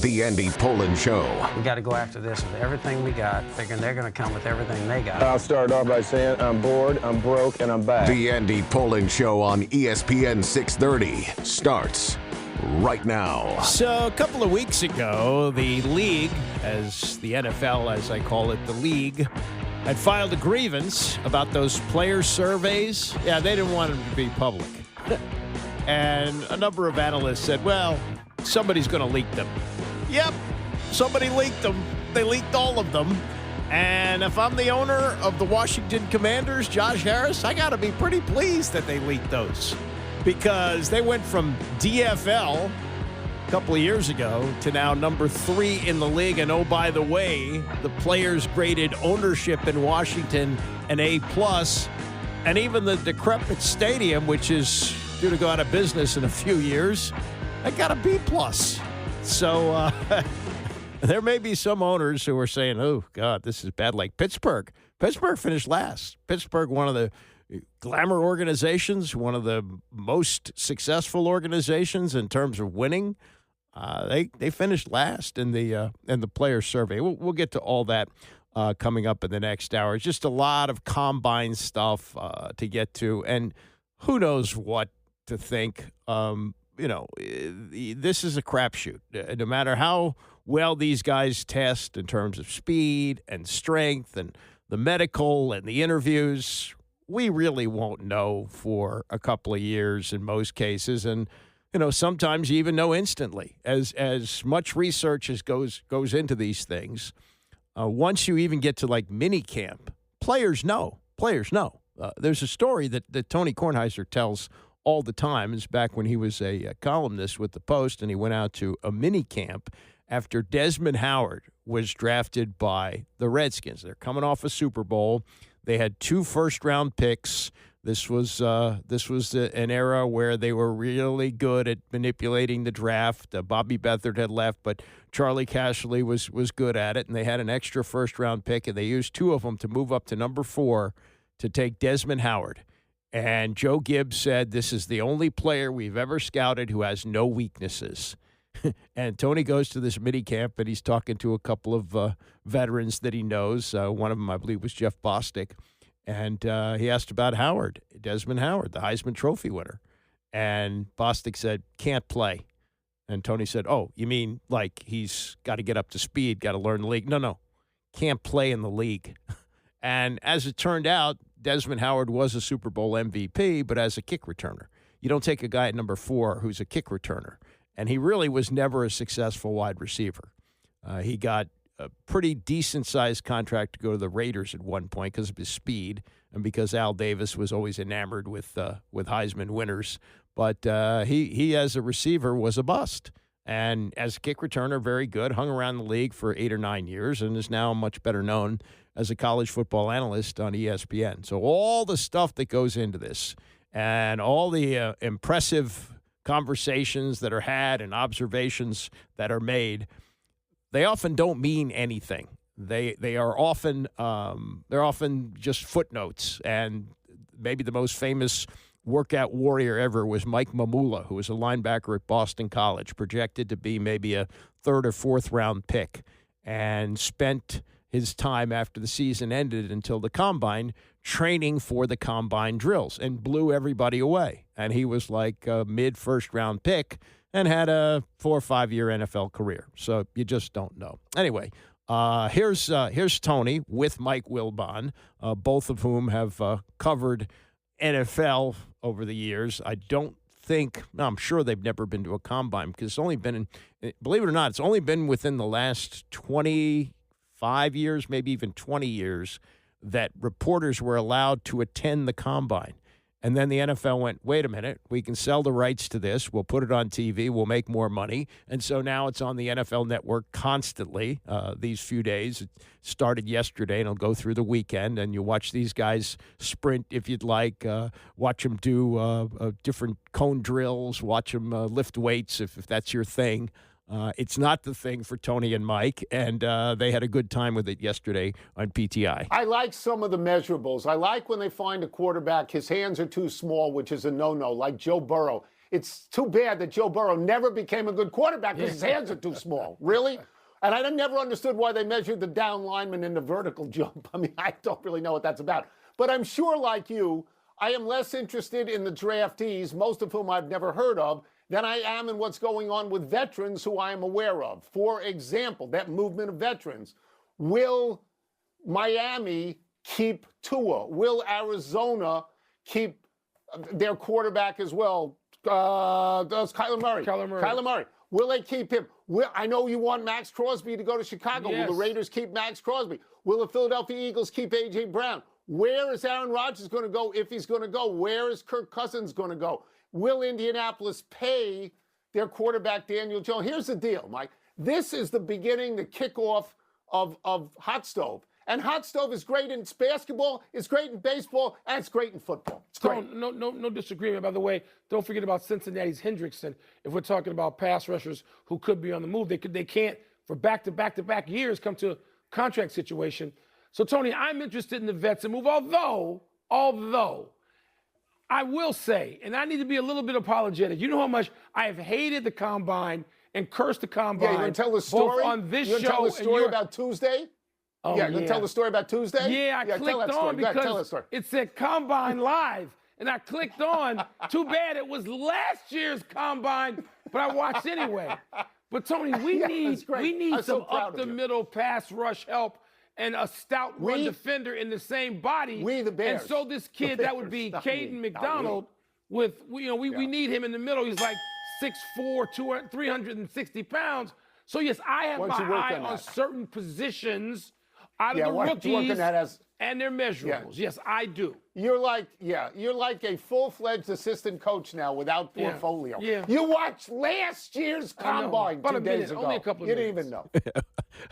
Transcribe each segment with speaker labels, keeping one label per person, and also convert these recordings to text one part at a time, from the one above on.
Speaker 1: The Andy Pollin Show.
Speaker 2: We got to go after this with everything we got, figuring they're going to come with everything they got.
Speaker 3: I'll start off by saying I'm bored, I'm broke, and I'm back.
Speaker 1: The Andy Pollin Show on ESPN 630 starts right now.
Speaker 4: So a couple of weeks ago, the league, as the NFL, as I call it, the league, had filed a grievance about those player surveys. Yeah, they didn't want them to be public. And a number of analysts said, well, somebody's going to leak them. Yep, somebody leaked them. They leaked all of them. And if I'm the owner of the Washington Commanders, Josh Harris, I got to be pretty pleased that they leaked those. Because they went from DFL a couple of years ago to now number 3 in the league. And oh, by the way, the players graded ownership in Washington an A+. And even the decrepit stadium, which is due to go out of business in a few years, I got a B+. So there may be some owners who are saying, oh, God, this is bad, like Pittsburgh. Pittsburgh finished last. Pittsburgh, one of the glamour organizations, one of the most successful organizations in terms of winning. They finished last in the player survey. We'll get to all that coming up in the next hour. It's just a lot of combine stuff to get to, and who knows what to think. This is a crapshoot. No matter how well these guys test in terms of speed and strength and the medical and the interviews, we really won't know for a couple of years in most cases. And, sometimes you even know instantly. As much research as goes into these things, once you even get to like mini camp, players know. There's a story that Tony Kornheiser tells all the time. It's back when he was a columnist with the Post, and he went out to a mini camp after Desmond Howard was drafted by the Redskins. They're coming off a Super Bowl. They had 2 first-round picks. This was an era where they were really good at manipulating the draft. Bobby Beathard had left, but Charlie Casserly was good at it, and they had an extra first-round pick, and they used 2 of them to move up to number 4 to take Desmond Howard. And Joe Gibbs said, this is the only player we've ever scouted who has no weaknesses. And Tony goes to this mini camp, and he's talking to a couple of veterans that he knows. One of them, I believe, was Jeff Bostic. And he asked about Howard, Desmond Howard, the Heisman Trophy winner. And Bostic said, can't play. And Tony said, oh, you mean like he's got to get up to speed, got to learn the league? No, can't play in the league. And as it turned out, Desmond Howard was a Super Bowl MVP, but as a kick returner. You don't take a guy at number 4 who's a kick returner. And he really was never a successful wide receiver. He got a pretty decent-sized contract to go to the Raiders at one point because of his speed and because Al Davis was always enamored with Heisman winners. But he, as a receiver, was a bust. And as a kick returner, very good, hung around the league for 8 or 9 years and is now much better known as a college football analyst on ESPN. So all the stuff that goes into this and all the impressive conversations that are had and observations that are made, they often don't mean anything. They are often they're often just footnotes. And maybe the most famous workout warrior ever was Mike Mamula, who was a linebacker at Boston College, projected to be maybe a 3rd or 4th round pick, and spent his time after the season ended until the combine training for the combine drills and blew everybody away. And he was like a mid-first round pick and had a 4 or 5 year NFL career. So you just don't know. Anyway, here's Tony with Mike Wilbon, both of whom have covered NFL over the years. I'm sure they've never been to a combine because it's only been, believe it or not, it's only been within the last 25 years, maybe even 20 years, that reporters were allowed to attend the combine. And then the NFL went, wait a minute, we can sell the rights to this. We'll put it on TV. We'll make more money. And so now it's on the NFL Network constantly these few days. It started yesterday, and it'll go through the weekend. And you watch these guys sprint if you'd like. Watch them do different cone drills. Watch them lift weights if that's your thing. It's not the thing for Tony and Mike, and they had a good time with it yesterday on PTI.
Speaker 5: I like some of the measurables. I like when they find a quarterback, his hands are too small, which is a no-no, like Joe Burrow. It's too bad that Joe Burrow never became a good quarterback because his hands are too small. Really? And I never understood why they measured the down lineman in the vertical jump. I mean, I don't really know what that's about. But I'm sure, like you, I am less interested in the draftees, most of whom I've never heard of, than I am in what's going on with veterans who I am aware of. For example, that movement of veterans. Will Miami keep Tua? Will Arizona keep their quarterback as well? Does Kyler Murray? Kyler Murray. Will they keep him? I know you want Max Crosby to go to Chicago.
Speaker 6: Yes.
Speaker 5: Will the Raiders keep Max Crosby? Will the Philadelphia Eagles keep A.J. Brown? Where is Aaron Rodgers going to go if he's going to go? Where is Kirk Cousins going to go? Will Indianapolis pay their quarterback, Daniel Jones? Here's the deal, Mike. This is the beginning, the kickoff of Hot Stove. And Hot Stove is great in basketball, it's great in baseball, and it's great in football. It's great.
Speaker 6: No disagreement. By the way, don't forget about Cincinnati's Hendrickson. If we're talking about pass rushers who could be on the move, they can't for back-to-back years come to a contract situation. So, Tony, I'm interested in the vets and move, although I will say, and I need to be a little bit apologetic, you know how much I have hated the Combine and cursed the Combine.
Speaker 5: Yeah, you're going to tell the story?
Speaker 6: Both on this
Speaker 5: you're
Speaker 6: show
Speaker 5: tell the story about Tuesday?
Speaker 6: Oh,
Speaker 5: yeah, you're going to tell the story about Tuesday?
Speaker 6: Yeah, I clicked on because it said Combine Live, and I clicked on. Too bad it was last year's Combine, but I watched anyway. But, Tony, we need some up-the-middle pass rush help and a stout run defender in the same body.
Speaker 5: We the Bears.
Speaker 6: And so this kid, that would be Caden McDonald, we need him in the middle. He's like 6'4", 360 pounds. So, yes, I have my eye on certain positions out of the rookies and their measurables. Yes, I do.
Speaker 5: You're like a full-fledged assistant coach now without portfolio.
Speaker 6: Yeah.
Speaker 5: You watched last year's Combine 2 days ago.
Speaker 6: Only a couple of
Speaker 5: you
Speaker 6: minutes.
Speaker 5: didn't even know.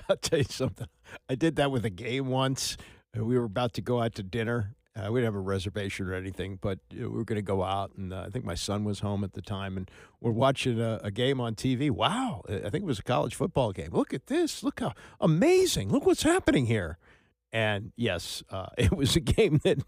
Speaker 4: I'll tell you something. I did that with a game once. We were about to go out to dinner. We didn't have a reservation or anything, but we were going to go out, and I think my son was home at the time, and we're watching a game on TV. Wow, I think it was a college football game. Look at this. Look how amazing. Look what's happening here. And, yes, it was a game that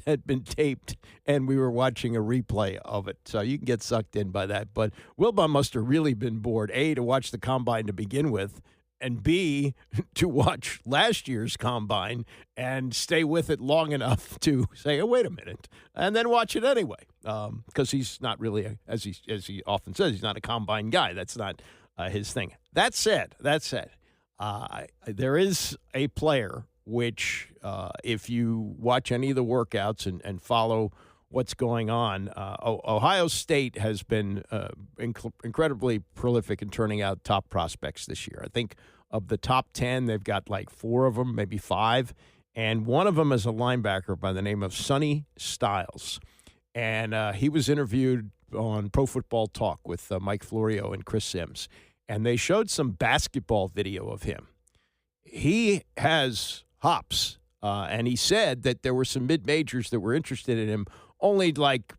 Speaker 4: had been taped, and we were watching a replay of it. So you can get sucked in by that. But Wilbon must have really been bored, A, to watch the Combine to begin with, and B, to watch last year's Combine and stay with it long enough to say, oh, wait a minute, and then watch it anyway. Because he's not really, as he often says, he's not a Combine guy. That's not his thing. That said, there is a player which, if you watch any of the workouts and follow what's going on, Ohio State has been incredibly prolific in turning out top prospects this year. I think of the top 10, they've got like 4 of them, maybe 5, and one of them is a linebacker by the name of Sonny Styles. And he was interviewed on Pro Football Talk with Mike Florio and Chris Sims, and they showed some basketball video of him. He has hops, and he said that there were some mid-majors that were interested in him, only like,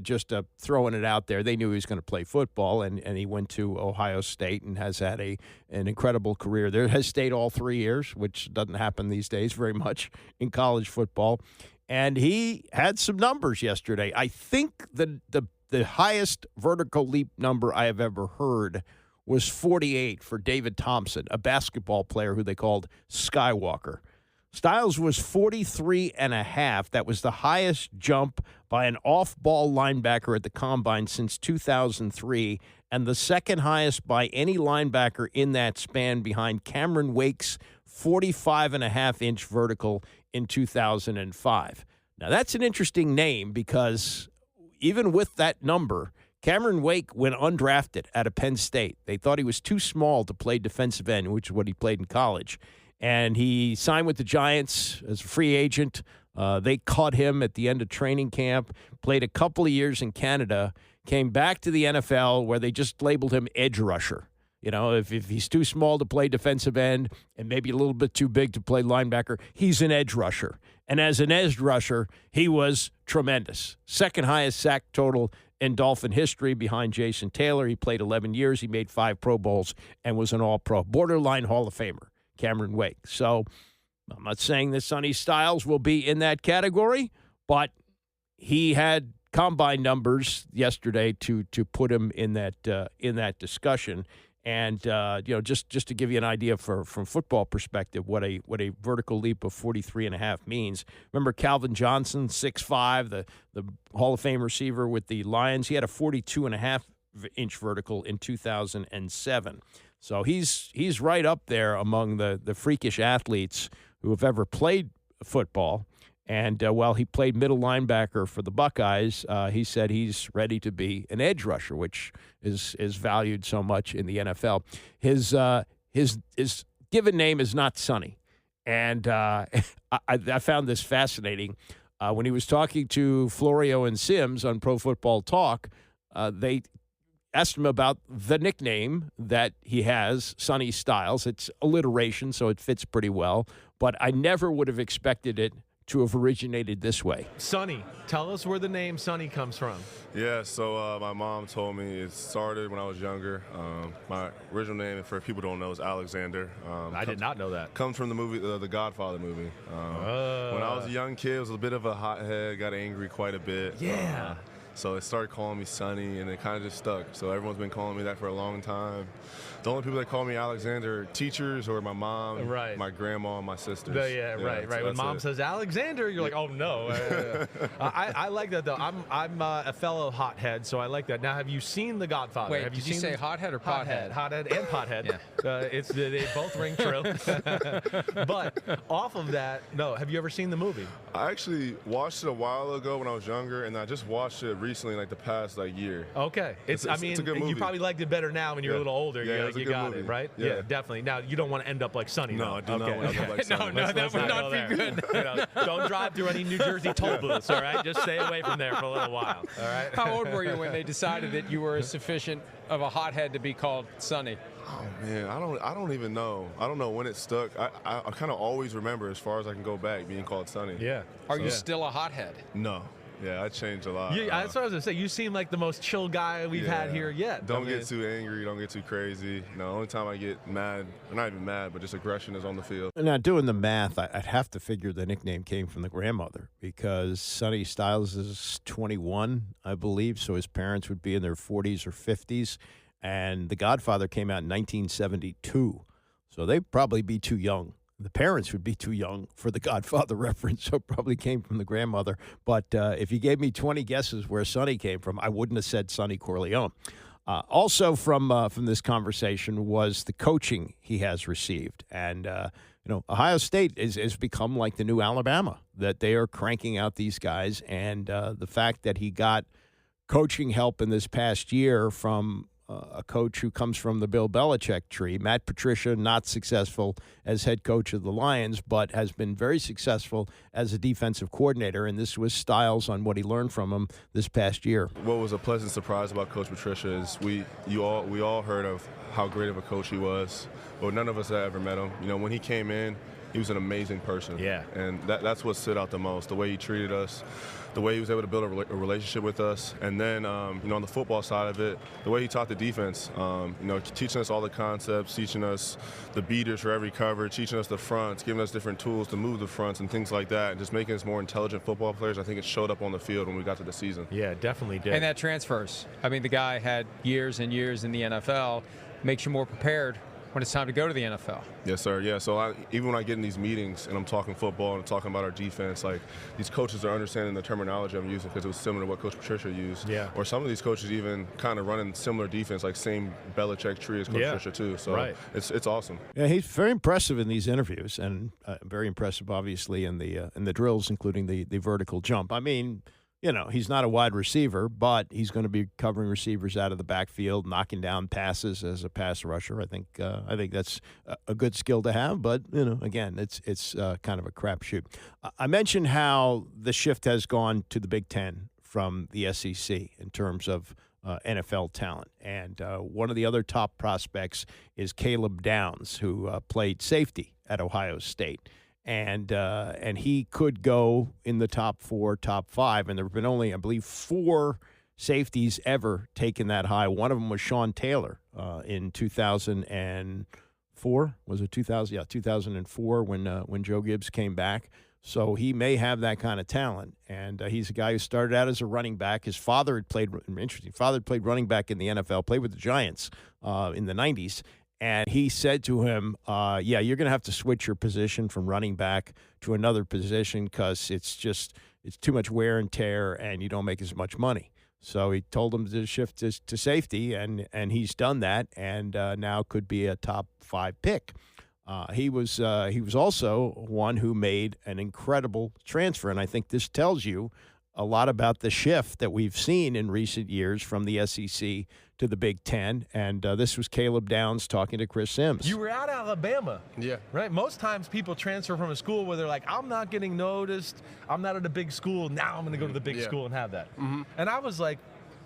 Speaker 4: just throwing it out there. They knew he was going to play football, and he went to Ohio State and has had an incredible career there. Has stayed all 3 years, which doesn't happen these days very much in college football. And he had some numbers yesterday. I think the highest vertical leap number I have ever heard was 48 for David Thompson, a basketball player who they called Skywalker. Styles was 43.5. That was the highest jump by an off-ball linebacker at the Combine since 2003, and the second highest by any linebacker in that span behind Cameron Wake's 45.5-inch vertical in 2005. Now, that's an interesting name because even with that number, Cameron Wake went undrafted out of Penn State. They thought he was too small to play defensive end, which is what he played in college. And he signed with the Giants as a free agent. They caught him at the end of training camp, played a couple of years in Canada, came back to the NFL where they just labeled him edge rusher. If he's too small to play defensive end and maybe a little bit too big to play linebacker, he's an edge rusher. And as an edge rusher, he was tremendous. Second highest sack total in Dolphin history behind Jason Taylor. He played 11 years. He made 5 Pro Bowls and was an All-Pro. Borderline Hall of Famer, Cameron Wake. So I'm not saying that Sonny Styles will be in that category, but he had combine numbers yesterday to put him in that discussion. And just to give you an idea from football perspective, what a vertical leap of 43.5 means. Remember Calvin Johnson, 6'5", the Hall of Fame receiver with the Lions. He had a 42.5-inch vertical in 2007. So he's right up there among the freakish athletes who have ever played football. And while he played middle linebacker for the Buckeyes, he said he's ready to be an edge rusher, which is valued so much in the NFL. His given name is not Sonny, and I found this fascinating. When he was talking to Florio and Sims on Pro Football Talk, they asked him about the nickname that he has, Sonny Styles. It's alliteration, so it fits pretty well. But I never would have expected it to have originated this way.
Speaker 7: Sonny, tell us where the name Sonny comes from.
Speaker 8: Yeah, so my mom told me it started when I was younger. My original name, for people who don't know, is Alexander.
Speaker 7: I did not know that.
Speaker 8: Comes from the movie, the Godfather movie. When I was a young kid, I was a bit of a hothead, got angry quite a bit.
Speaker 7: Yeah.
Speaker 8: So they started calling me Sonny, and it kind of just stuck. So everyone's been calling me that for a long time. The only people that call me Alexander are teachers or my mom,
Speaker 7: right.
Speaker 8: my grandma, and my sisters.
Speaker 7: Right. When mom says Alexander, you're like, oh no. I like that though. I'm a fellow hothead, so I like that. Now, have you seen The Godfather?
Speaker 9: Wait,
Speaker 7: have
Speaker 9: you say hothead or pothead?
Speaker 7: Hothead and pothead. Yeah. They both ring true. But off of that, no. Have you ever seen the movie?
Speaker 8: I actually watched it a while ago when I was younger, and I just watched it recently, like the past year.
Speaker 7: Okay, it's a good movie. You probably liked it better now when you're a little older. You got movie. It right. Yeah, definitely. Now you don't want to end up like Sonny.
Speaker 8: No, I do not want to end up like Sonny.
Speaker 9: No, that would not be good.
Speaker 7: Don't drive through any New Jersey toll booths. All right, just stay away from there for a little while. All right.
Speaker 9: How old were you when they decided that you were sufficient of a hothead to be called Sonny?
Speaker 8: Oh man, I don't even know. I don't know when it stuck. I kind of always remember, as far as I can go back, being called Sonny.
Speaker 7: Yeah.
Speaker 9: Are you still a hothead?
Speaker 8: No. Yeah, I changed a lot.
Speaker 7: Yeah, that's what I was gonna say. You seem like the most chill guy we've had here yet.
Speaker 8: Don't get too angry. Don't get too crazy. No, the only time I get mad, or not even mad, but just aggression is on the field.
Speaker 4: Now, doing the math, I'd have to figure the nickname came from the grandmother because Sonny Styles is 21, I believe, so his parents would be in their 40s or 50s, and The Godfather came out in 1972, so they'd probably be too young. The parents would be too young for the Godfather reference, so it probably came from the grandmother. But if you gave me 20 guesses where Sonny came from, I wouldn't have said Sonny Corleone. Also from this conversation was the coaching he has received. And, Ohio State has become like the new Alabama, that they are cranking out these guys. And the fact that he got coaching help in this past year from a coach who comes from the Bill Belichick tree. Matt Patricia, not successful as head coach of the Lions, but has been very successful as a defensive coordinator, and this was Styles on what he learned from him this past year.
Speaker 8: What was a pleasant surprise about Coach Patricia is we all heard of how great of a coach he was, but none of us had ever met him. When he came in, he was an amazing person.
Speaker 7: Yeah.
Speaker 8: And that's what stood out the most, the way he treated us, the way he was able to build a relationship with us. And then, on the football side of it, the way he taught the defense, teaching us all the concepts, teaching us the beaters for every cover, teaching us the fronts, giving us different tools to move the fronts and things like that, and just making us more intelligent football players. I think it showed up on the field when we got to the season.
Speaker 7: Yeah, definitely did.
Speaker 9: And that transfers. I mean, the guy had years and years in the NFL, makes you more prepared when it's time to go to the NFL.
Speaker 8: Yes, sir. Yeah, so even when I get in these meetings and I'm talking football and talking about our defense, like these coaches are understanding the terminology I'm using because it was similar to what Coach Patricia used.
Speaker 7: Yeah.
Speaker 8: Or some of these coaches even kind of running similar defense, like same Belichick tree as Coach Patricia too. So it's awesome.
Speaker 4: Yeah, he's very impressive in these interviews and very impressive, obviously, in the drills, including the vertical jump. I mean, he's not a wide receiver, but he's going to be covering receivers out of the backfield, knocking down passes as a pass rusher. I think that's a good skill to have, but again, it's kind of a crapshoot. I mentioned how the shift has gone to the Big Ten from the SEC in terms of NFL talent, and one of the other top prospects is Caleb Downs, who played safety at Ohio State. And he could go in the top 4, top 5, and there have been only, I believe, 4 safeties ever taken that high. One of them was Sean Taylor in 2004. Was it 2000? Yeah, 2004 when Joe Gibbs came back. So he may have that kind of talent. And he's a guy who started out as a running back. His father had played running back in the NFL, played with the Giants in the 90s. And he said to him, yeah, you're going to have to switch your position from running back to another position because it's too much wear and tear and you don't make as much money. So he told him to shift to safety, and he's done that, and now could be a top 5 pick. He was also one who made an incredible transfer, and I think this tells you a lot about the shift that we've seen in recent years from the SEC to the Big Ten. And this was Caleb Downs talking to Chris Sims.
Speaker 7: You were at Alabama.
Speaker 3: Yeah.
Speaker 7: Right? Most times people transfer from a school where they're like, I'm not getting noticed. I'm not at a big school. Now I'm going to go to the big school and have that. Mm-hmm. And I was like,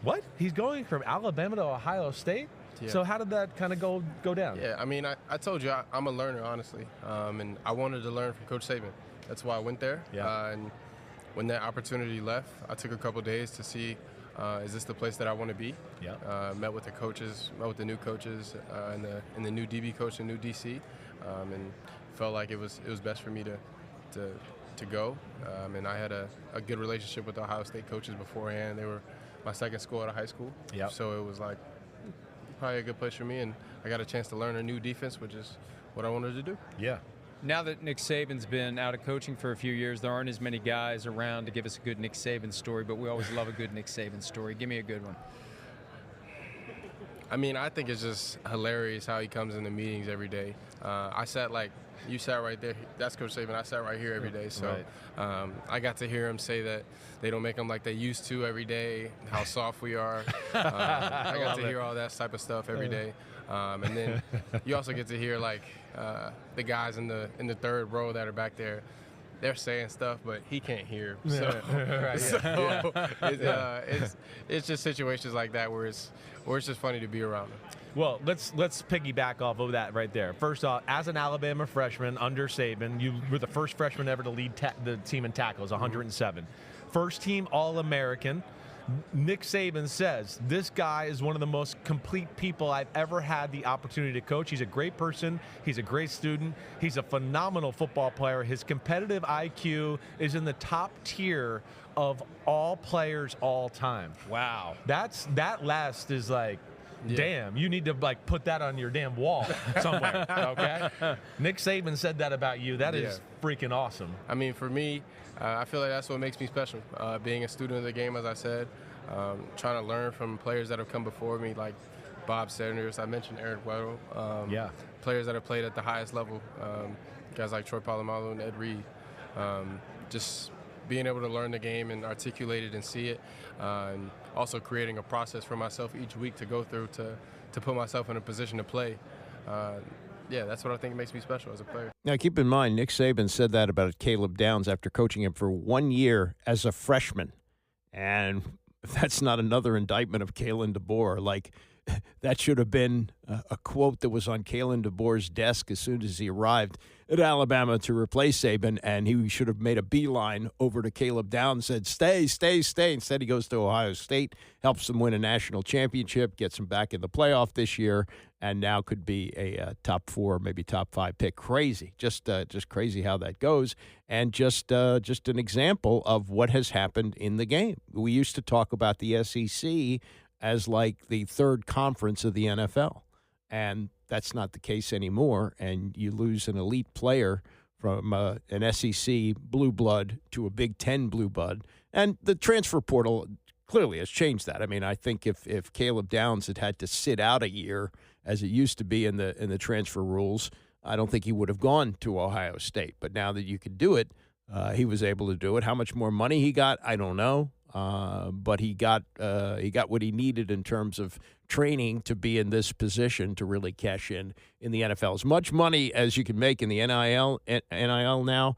Speaker 7: what? He's going from Alabama to Ohio State? Yeah. So how did that kind of go down?
Speaker 3: Yeah, I mean, I told you I'm a learner, honestly. And I wanted to learn from Coach Saban. That's why I went there.
Speaker 7: Yeah.
Speaker 3: And when that opportunity left, I took a couple days to see, is this the place that I want to be?
Speaker 7: Yeah.
Speaker 3: Met with the coaches, met with the new coaches, and the new DB coach and new DC, and felt like it was best for me to go. And I had a good relationship with the Ohio State coaches beforehand. They were my second school out of high school.
Speaker 7: Yep.
Speaker 3: So it was like probably a good place for me, and I got a chance to learn a new defense, which is what I wanted to do.
Speaker 7: Yeah.
Speaker 9: Now that Nick Saban's been out of coaching for a few years, there aren't as many guys around to give us a good Nick Saban story, but we always love a good Nick Saban story. Give me a good one.
Speaker 3: I mean, I think it's just hilarious how he comes into meetings every day. You sat right there. That's Coach Saban. I sat right here every day. So
Speaker 7: right.
Speaker 3: I got to hear him say that they don't make them like they used to every day, how soft we are. I got to hear all that type of stuff every day. And then you also get to hear, like, the guys in the third row that are back there. They're saying stuff, but he can't hear. So, it's just situations like that where it's just funny to be around him.
Speaker 7: Well, let's piggyback off of that right there. First off, as an Alabama freshman under Saban, you were the first freshman ever to lead the team in tackles, 107. First team All-American. Nick Saban says, this guy is one of the most complete people I've ever had the opportunity to coach. He's a great person. He's a great student. He's a phenomenal football player. His competitive IQ is in the top tier of all players all time.
Speaker 9: Wow.
Speaker 7: That last is like, damn, you need to like put that on your damn wall somewhere, okay? Nick Saban said that about you. That is freaking awesome.
Speaker 3: I mean, for me, I feel like that's what makes me special. Being a student of the game, as I said, trying to learn from players that have come before me, like Bob Sanders. I mentioned Eric Weddle. Players that have played at the highest level, guys like Troy Polamalu and Ed Reed. Just being able to learn the game and articulate it and see it, and also creating a process for myself each week to go through to put myself in a position to play. That's what I think makes me special as a player.
Speaker 4: Now, keep in mind, Nick Saban said that about Caleb Downs after coaching him for 1 year as a freshman. And that's not another indictment of Kalen DeBoer. Like, that should have been a quote that was on Kalen DeBoer's desk as soon as he arrived at Alabama to replace Saban, and he should have made a beeline over to Caleb Downs and said, stay. Instead, he goes to Ohio State, helps them win a national championship, gets them back in the playoff this year, and now could be a top 4, maybe top 5 pick. Crazy, just crazy how that goes, and just an example of what has happened in the game. We used to talk about the SEC as like the third conference of the NFL. And that's not the case anymore. And you lose an elite player from an SEC blue blood to a Big Ten blue blood. And the transfer portal clearly has changed that. I mean, I think if Caleb Downs had to sit out a year, as it used to be in the transfer rules, I don't think he would have gone to Ohio State. But now that you could do it, he was able to do it. How much more money he got, I don't know. But he got what he needed in terms of training to be in this position to really cash in the NFL. As much money as you can make in the NIL now,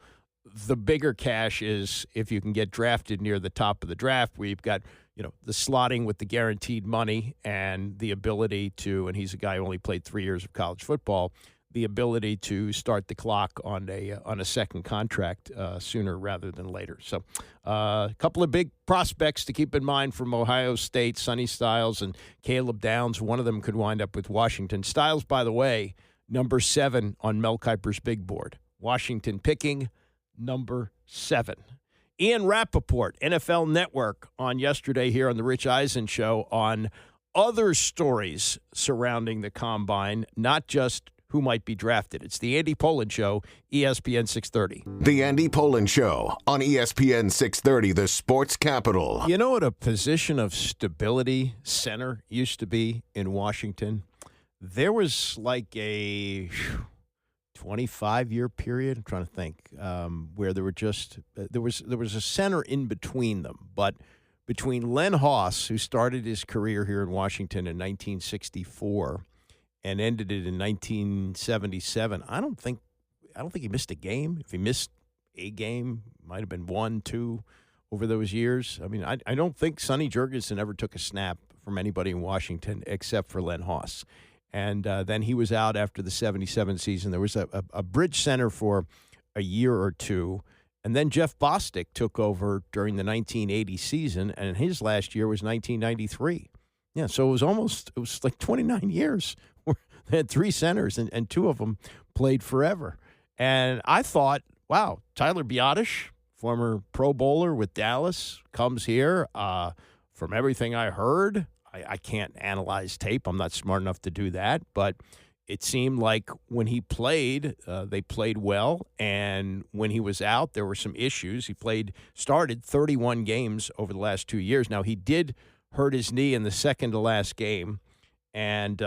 Speaker 4: the bigger cash is if you can get drafted near the top of the draft, where you've got the slotting with the guaranteed money and the ability to, and he's a guy who only played 3 years of college football, the ability to start the clock on a second contract sooner rather than later. So a couple of big prospects to keep in mind from Ohio State, Sonny Styles and Caleb Downs. One of them could wind up with Washington. Styles, by the way, number 7 on Mel Kiper's big board. Washington picking number 7. Ian Rappaport, NFL Network, on yesterday here on the Rich Eisen Show on other stories surrounding the Combine, not just who might be drafted. It's the Andy Pollin Show, ESPN 630.
Speaker 1: The Andy Pollin Show on ESPN 630, the sports capital.
Speaker 4: You know what a position of stability center used to be in Washington? There was like a 25-year period, I'm trying to think, where there was a center in between them. But between Len Haas, who started his career here in Washington in 1964 and ended it in 1977, I don't think he missed a game. If he missed a game, might have been 1, 2 over those years. I mean, I don't think Sonny Jurgensen ever took a snap from anybody in Washington except for Len Haas. And then he was out after the 77 season. There was a bridge center for a year or two. And then Jeff Bostic took over during the 1980 season, and his last year was 1993. Yeah, so it was like 29 years. They had 3 centers, and 2 of them played forever. And I thought, wow, Tyler Biadasz, former Pro Bowler with Dallas, comes here. From everything I heard, I can't analyze tape. I'm not smart enough to do that. But it seemed like when he played, they played well. And when he was out, there were some issues. He started 31 games over the last 2 years. Now, he did hurt his knee in the second to last game. And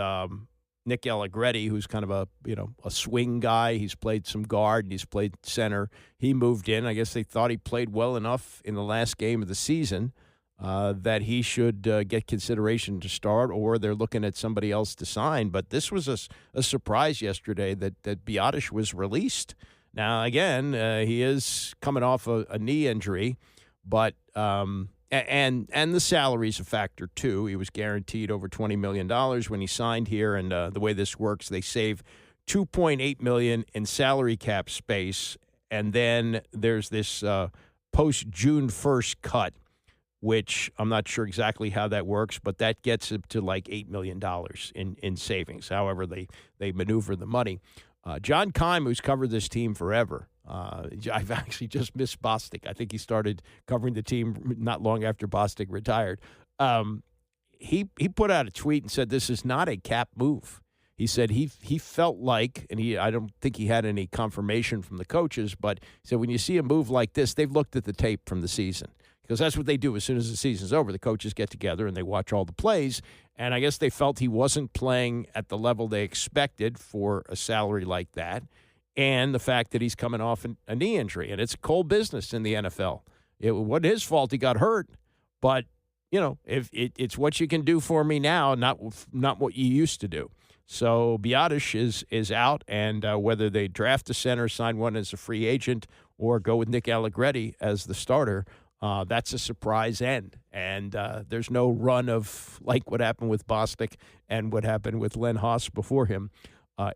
Speaker 4: Nick Allegretti, who's kind of a swing guy, he's played some guard and he's played center. He moved in. I guess they thought he played well enough in the last game of the season that he should get consideration to start, or they're looking at somebody else to sign. But this was a surprise yesterday that Biadasz was released. Now, again, he is coming off a knee injury, but and the salary's a factor, too. He was guaranteed over $20 million when he signed here, and the way this works, they save $2.8 million in salary cap space, and then there's this post-June 1st cut, which I'm not sure exactly how that works, but that gets it to like $8 million in savings, however they maneuver the money. John Keim, who's covered this team forever, I've actually just missed Bostic. I think he started covering the team not long after Bostic retired. He put out a tweet and said this is not a cap move. He said he felt like, and I don't think he had any confirmation from the coaches, but he said when you see a move like this, they've looked at the tape from the season. Because that's what they do as soon as the season's over. The coaches get together and they watch all the plays. And I guess they felt he wasn't playing at the level they expected for a salary like that. And the fact that he's coming off a knee injury. And it's a cold business in the NFL. It wasn't his fault he got hurt. But, if it's what you can do for me now, not what you used to do. So Biadasz is out. And whether they draft a center, sign one as a free agent, or go with Nick Allegretti as the starter, that's a surprise end. And there's no run of like what happened with Bostic and what happened with Len Haas before him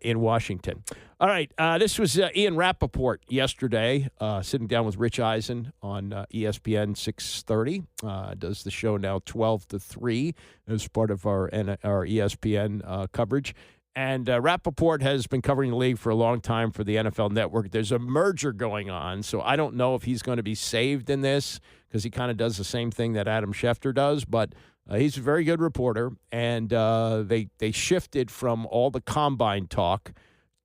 Speaker 4: in Washington. All right, this was Ian Rappaport yesterday, sitting down with Rich Eisen on ESPN 630. Does the show now 12 to 3 as part of our ESPN coverage. And Rappaport has been covering the league for a long time for the NFL Network. There's a merger going on, so I don't know if he's going to be saved in this because he kind of does the same thing that Adam Schefter does, but he's a very good reporter. And they shifted from all the combine talk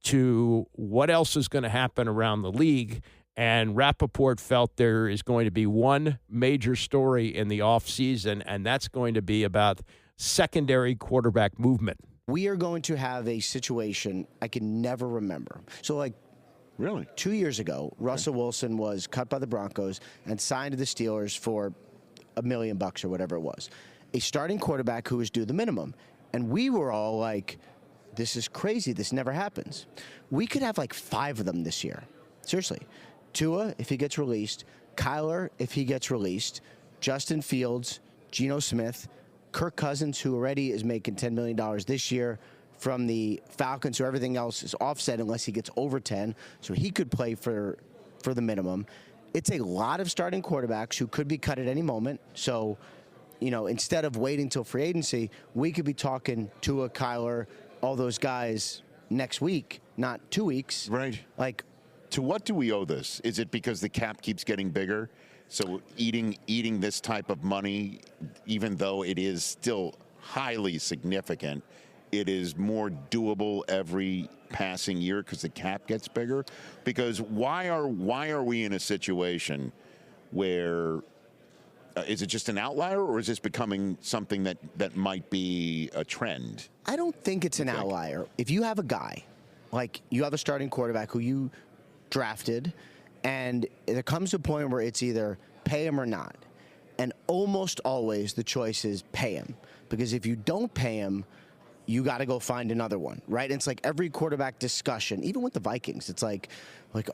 Speaker 4: to what else is going to happen around the league. And Rappaport felt there is going to be one major story in the offseason, and that's going to be about secondary quarterback movement.
Speaker 10: We are going to have a situation I can never remember. So, really? 2 years ago, Russell Wilson was cut by the Broncos and signed to the Steelers for $1 million or whatever it was. A starting quarterback who was due the minimum. And we were all like, this is crazy. This never happens. We could have 5 of them this year. Seriously. Tua, if he gets released. Kyler, if he gets released. Justin Fields, Geno Smith, Kirk Cousins, who already is making $10 million this year from the Falcons, so everything else is offset unless he gets over 10, so he could play for the minimum. It's a lot of starting quarterbacks who could be cut at any moment. So, instead of waiting till free agency, we could be talking Tua, Kyler, all those guys next week, not 2 weeks.
Speaker 11: Right. To what do we owe this? Is it because the cap keeps getting bigger? So eating this type of money, even though it is still highly significant, it is more doable every passing year because the cap gets bigger? Because why are we in a situation where is it just an outlier, or is this becoming something that might be a trend?
Speaker 10: I don't think it's an outlier. If you have a guy, like you have a starting quarterback who you drafted, and there comes a point where it's either pay him or not. And almost always the choice is pay him. Because if you don't pay him, you got to go find another one, right? And it's like every quarterback discussion, even with the Vikings, it's like,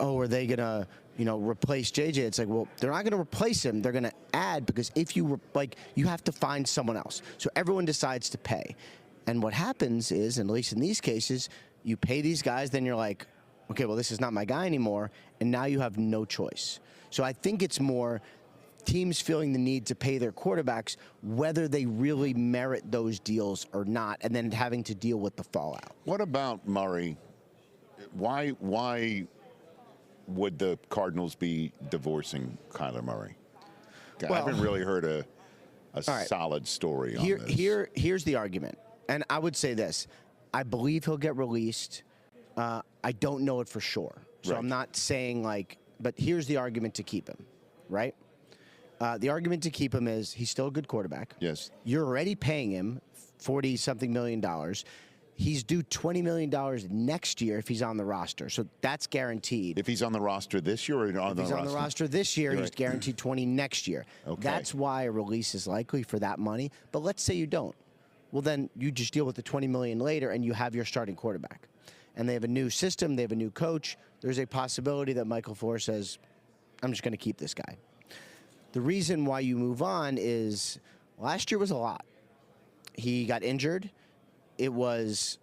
Speaker 10: oh, are they going to, replace JJ? It's like, well, they're not going to replace him. They're going to add, because if you, you have to find someone else. So everyone decides to pay. And what happens is, and at least in these cases, you pay these guys, then you're like, okay, well, this is not my guy anymore, and now you have no choice. So I think it's more teams feeling the need to pay their quarterbacks, whether they really merit those deals or not, and then having to deal with the fallout.
Speaker 11: What about Murray? Why would the Cardinals be divorcing Kyler Murray? I haven't really heard a solid story on this.
Speaker 10: Here's the argument, and I would say this. I believe he'll get released. I don't know it for sure. So I'm not saying but here's the argument to keep him, right? The argument to keep him is he's still a good quarterback.
Speaker 11: Yes.
Speaker 10: You're already paying him $40-something million. He's due $20 million next year if he's on the roster. So that's guaranteed.
Speaker 11: If he's on the roster this year or on the roster?
Speaker 10: If he's on the roster this year, he's guaranteed $20 next year.
Speaker 11: Okay.
Speaker 10: That's why a release is likely for that money. But let's say you don't. Well, then you just deal with the $20 million later and you have your starting quarterback. And they have a new system. They have a new coach. There's a possibility that Michael Flores says, I'm just going to keep this guy. The reason why you move on is last year was a lot. He got injured. It was,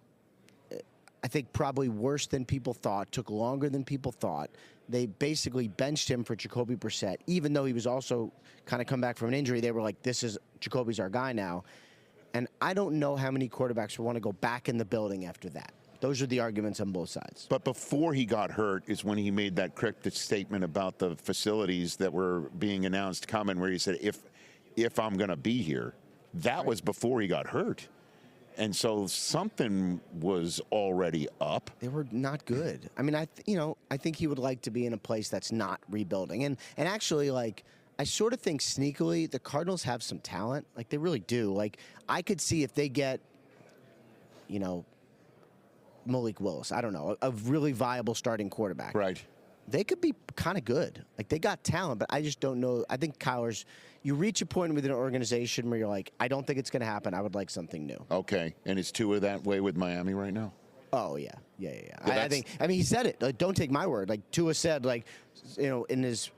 Speaker 10: I think, probably worse than people thought, took longer than people thought. They basically benched him for Jacoby Brissett, even though he was also kind of come back from an injury. They were like, Jacoby's our guy now. And I don't know how many quarterbacks will want to go back in the building after that. Those are the arguments on both sides.
Speaker 11: But before he got hurt is when he made that cryptic statement about the facilities that were being announced coming, where he said, if I'm going to be here. That was before he got hurt. And so something was already up.
Speaker 10: They were not good. I mean, I think he would like to be in a place that's not rebuilding. And actually, I sort of think sneakily the Cardinals have some talent. They really do. I could see if they get, Malik Willis, I don't know, a really viable starting quarterback.
Speaker 11: Right.
Speaker 10: They could be kind of good. They got talent, but I just don't know. I think Kyler's, you reach a point within an organization where you're like, I don't think it's going to happen. I would like something new.
Speaker 11: Okay. And is Tua that way with Miami right now?
Speaker 10: Oh, yeah. I think, he said it. Don't take my word. Tua said, in his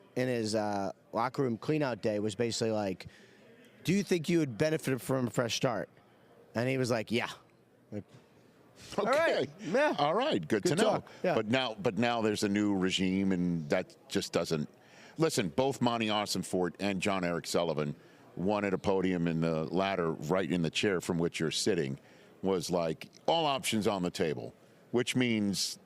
Speaker 10: locker room cleanout day was basically do you think you would benefit from a fresh start? And he was like, yeah.
Speaker 11: Okay.
Speaker 10: All right. Yeah.
Speaker 11: All right. Good to know.
Speaker 10: Yeah.
Speaker 11: But now there's a new regime, and that just doesn't. Listen, both Monty Ossenfort and John Eric Sullivan, one at a podium and the latter right in the chair from which you're sitting, was all options on the table, which means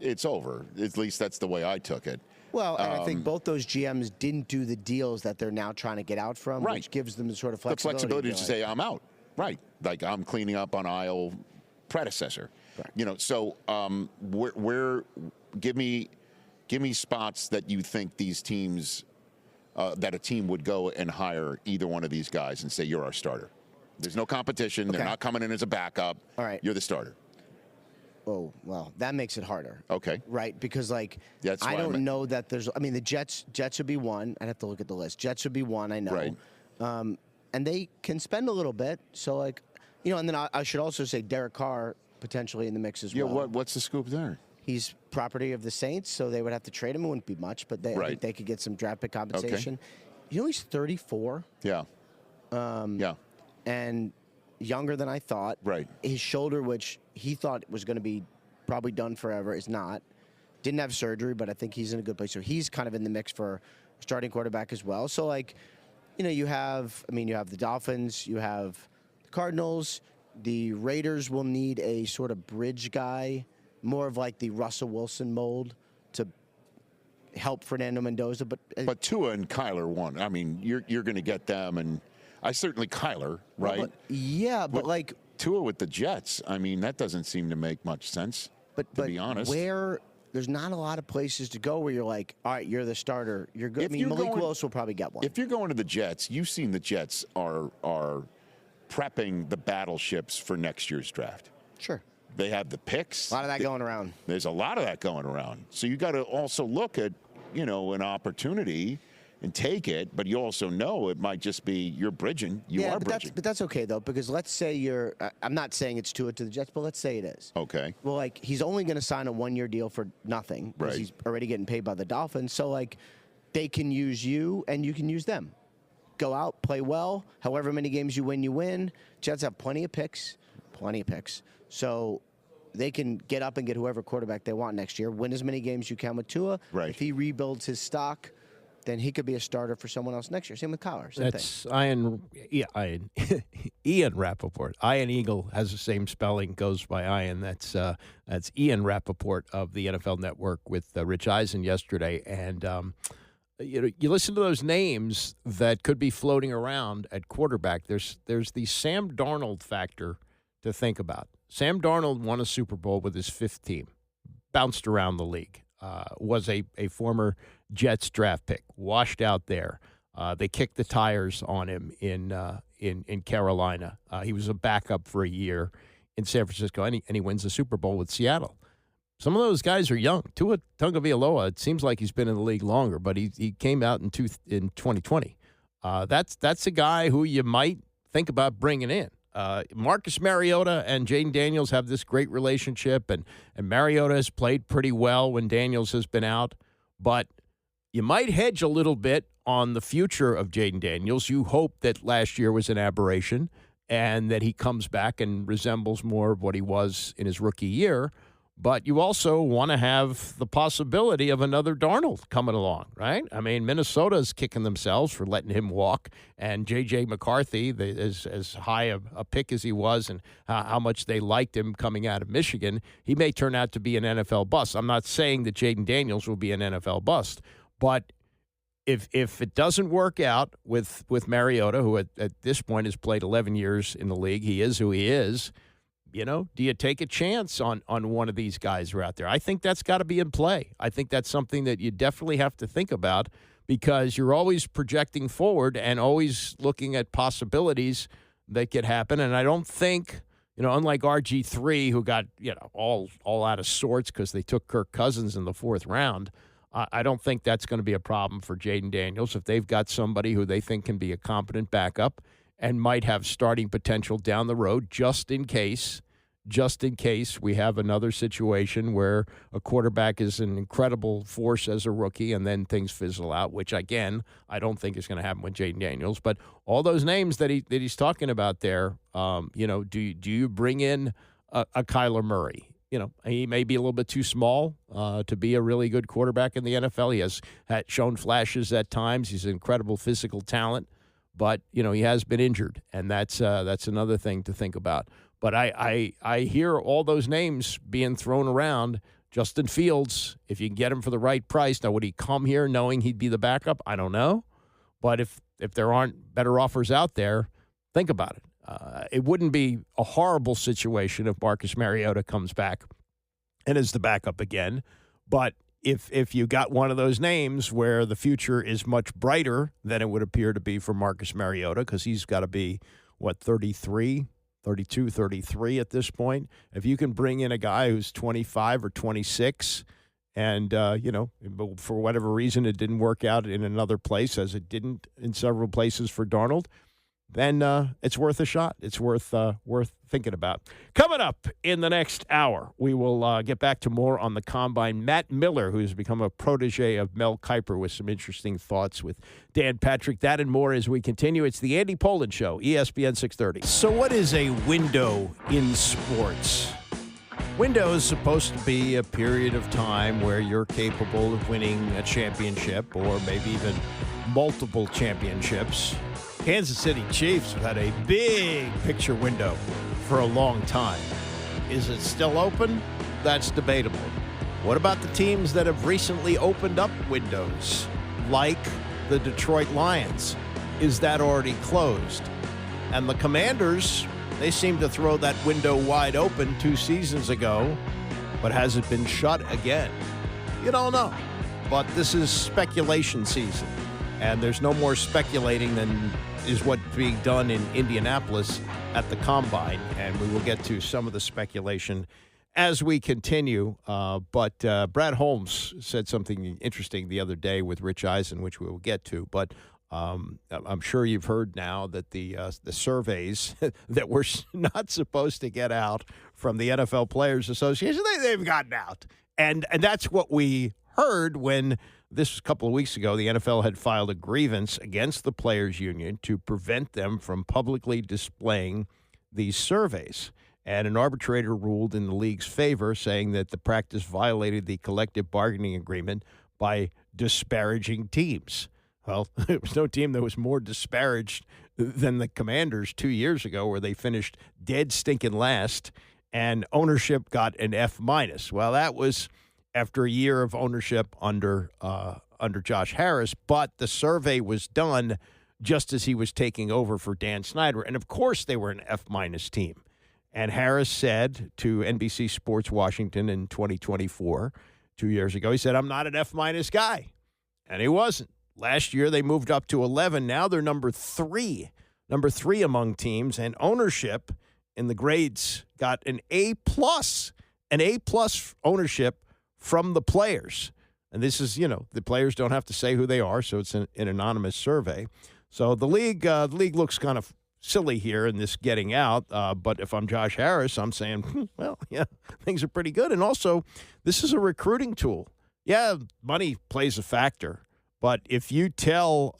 Speaker 11: it's over. At least that's the way I took it.
Speaker 10: Well, and I think both those GMs didn't do the deals that they're now trying to get out from,
Speaker 11: right.
Speaker 10: Which gives them the sort of
Speaker 11: flexibility.
Speaker 10: The flexibility
Speaker 11: to say, I'm out. Right. I'm cleaning up on aisle predecessor. Correct. So where give me spots that you think these teams, that a team would go and hire either one of these guys and say, you're our starter. There's no competition. Okay. They're not coming in as a backup.
Speaker 10: All right.
Speaker 11: You're the starter.
Speaker 10: Oh, well, that makes it harder.
Speaker 11: Okay.
Speaker 10: Right, because
Speaker 11: I
Speaker 10: don't know that there's, the Jets would be one. I'd have to look at the list. Jets would be one, I know.
Speaker 11: Right.
Speaker 10: And they can spend a little bit. So, and then I should also say Derek Carr potentially in the mix as well.
Speaker 11: Yeah, what's the scoop there?
Speaker 10: He's property of the Saints, so they would have to trade him. It wouldn't be much, but I think they could get some draft pick compensation. Okay. He's 34.
Speaker 11: Yeah.
Speaker 10: And younger than I thought.
Speaker 11: Right.
Speaker 10: His shoulder, which he thought was going to be probably done forever, is not. Didn't have surgery, but I think he's in a good place. So he's kind of in the mix for starting quarterback as well. So, you have the Dolphins, you have the Cardinals. The Raiders will need a sort of bridge guy, more of the Russell Wilson mold to help Fernando Mendoza.
Speaker 11: But Tua and Kyler won. I mean, you're going to get them, and I certainly Kyler, right?
Speaker 10: But like
Speaker 11: Tua with the Jets. I mean, that doesn't seem to make much sense. But to be honest,
Speaker 10: there's not a lot of places to go where you're like, all right, you're the starter. You're good. Malik Willis will probably get one.
Speaker 11: If you're going to the Jets, you've seen the Jets are prepping the battleships for next year's draft.
Speaker 10: Sure.
Speaker 11: They have the picks.
Speaker 10: A lot of that going around.
Speaker 11: There's a lot of that going around. So you got to also look at, an opportunity and take it, but you also know it might just be you're bridging. You are bridging.
Speaker 10: But that's okay, though, because let's say I'm not saying it's Tua to the Jets, but let's say it is.
Speaker 11: Okay.
Speaker 10: Well, like, he's only going to sign a one-year deal for nothing because he's already getting paid by the Dolphins. So, like, they can use you and you can use them. Go out, play well. However many games you win. Jets have plenty of picks. So they can get up and get whoever quarterback they want next year. Win as many games you can with Tua.
Speaker 11: Right.
Speaker 10: If he rebuilds his stock, then he could be a starter for someone else next year. Same with Kyler.
Speaker 4: That's Ian Rappaport. Ian Eagle has the same spelling, goes by Ian. That's Ian Rappaport of the NFL Network with Rich Eisen yesterday. And, you listen to those names that could be floating around at quarterback. There's the Sam Darnold factor to think about. Sam Darnold won a Super Bowl with his fifth team, bounced around the league, was a former Jets draft pick, washed out there. They kicked the tires on him in Carolina. He was a backup for a year in San Francisco, and he wins the Super Bowl with Seattle. Some of those guys are young. Tua Tagovailoa, it seems like he's been in the league longer, but he came out in 2020. That's a guy who you might think about bringing in. Marcus Mariota and Jaden Daniels have this great relationship, and Mariota has played pretty well when Daniels has been out. But you might hedge a little bit on the future of Jaden Daniels. You hope that last year was an aberration and that he comes back and resembles more of what he was in his rookie year. But you also want to have the possibility of another Darnold coming along, right? I mean, Minnesota's kicking themselves for letting him walk, and J.J. McCarthy, as high a pick as he was and how much they liked him coming out of Michigan, he may turn out to be an NFL bust. I'm not saying that Jaden Daniels will be an NFL bust, but if it doesn't work out with Mariota, who at this point has played 11 years in the league, he is who he is, do you take a chance on one of these guys who are out there? I think that's got to be in play. I think that's something that you definitely have to think about because you're always projecting forward and always looking at possibilities that could happen. And I don't think, unlike RG3, who got, all out of sorts because they took Kirk Cousins in the fourth round, I don't think that's going to be a problem for Jaden Daniels if they've got somebody who they think can be a competent backup and might have starting potential down the road just in case we have another situation where a quarterback is an incredible force as a rookie and then things fizzle out, which, again, I don't think is going to happen with Jaden Daniels. But all those names that he's talking about there, do you bring in a Kyler Murray? He may be a little bit too small to be a really good quarterback in the NFL. He has shown flashes at times. He's an incredible physical talent. But, he has been injured, and that's another thing to think about. But I hear all those names being thrown around. Justin Fields, if you can get him for the right price. Now, would he come here knowing he'd be the backup? I don't know. But if there aren't better offers out there, think about it. It wouldn't be a horrible situation if Marcus Mariota comes back and is the backup again. But if you got one of those names where the future is much brighter than it would appear to be for Marcus Mariota, because he's got to be, 32, 33 at this point. If you can bring in a guy who's 25 or 26 and, for whatever reason it didn't work out in another place as it didn't in several places for Darnold, then it's worth a shot. It's worth thinking about. Coming up in the next hour, we will get back to more on the Combine. Matt Miller, who's become a protege of Mel Kiper, with some interesting thoughts with Dan Patrick. That and more as we continue. It's the Andy Pollin Show, ESPN 630. So what is a window in sports? Window is supposed to be a period of time where you're capable of winning a championship or maybe even multiple championships. Kansas City Chiefs have had a big picture window for a long time. Is it still open? That's debatable. What about the teams that have recently opened up windows, like the Detroit Lions? Is that already closed? And the Commanders, they seemed to throw that window wide open 2 seasons ago, but has it been shut again? You don't know. But this is speculation season, and there's no more speculating than is what's being done in Indianapolis at the Combine, and we will get to some of the speculation as we continue. But Brad Holmes said something interesting the other day with Rich Eisen, which we will get to. But I'm sure you've heard now that the surveys that we're not supposed to get out from the NFL Players Association, they've gotten out. And that's what we heard when this was a couple of weeks ago, the NFL had filed a grievance against the Players Union to prevent them from publicly displaying these surveys. And an arbitrator ruled in the league's favor, saying that the practice violated the collective bargaining agreement by disparaging teams. Well, there was no team that was more disparaged than the Commanders 2 years ago, where they finished dead stinking last, and ownership got an F-. Well, that was after a year of ownership under Josh Harris, but the survey was done just as he was taking over for Dan Snyder. And, of course, they were an F- team. And Harris said to NBC Sports Washington in 2024, 2 years ago, he said, I'm not an F- guy. And he wasn't. Last year, they moved up to 11. Now they're number three among teams. And ownership in the grades got an A+, ownership from the players. And this is, the players don't have to say who they are, so it's an anonymous survey. So the league looks kind of silly here in this getting out. But if I'm Josh Harris, I'm saying, well, yeah, things are pretty good. And also, this is a recruiting tool. Yeah, money plays a factor. But if you tell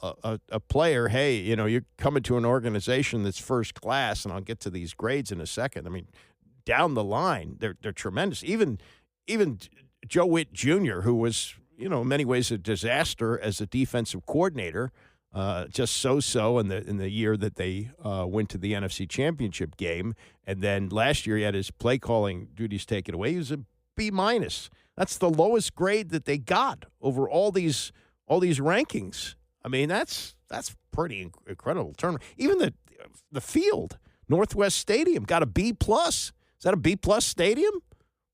Speaker 4: a player, hey, you're coming to an organization that's first class, and I'll get to these grades in a second. I mean, down the line, they're tremendous. Even Joe Witt Jr., who was, in many ways a disaster as a defensive coordinator, just so-so in the year that they went to the NFC Championship game. And then last year he had his play calling duties taken away. He was a B-. That's the lowest grade that they got over all these rankings. I mean, that's pretty incredible turnaround. Even the field, Northwest Stadium, got a B+. Is that a B+ stadium?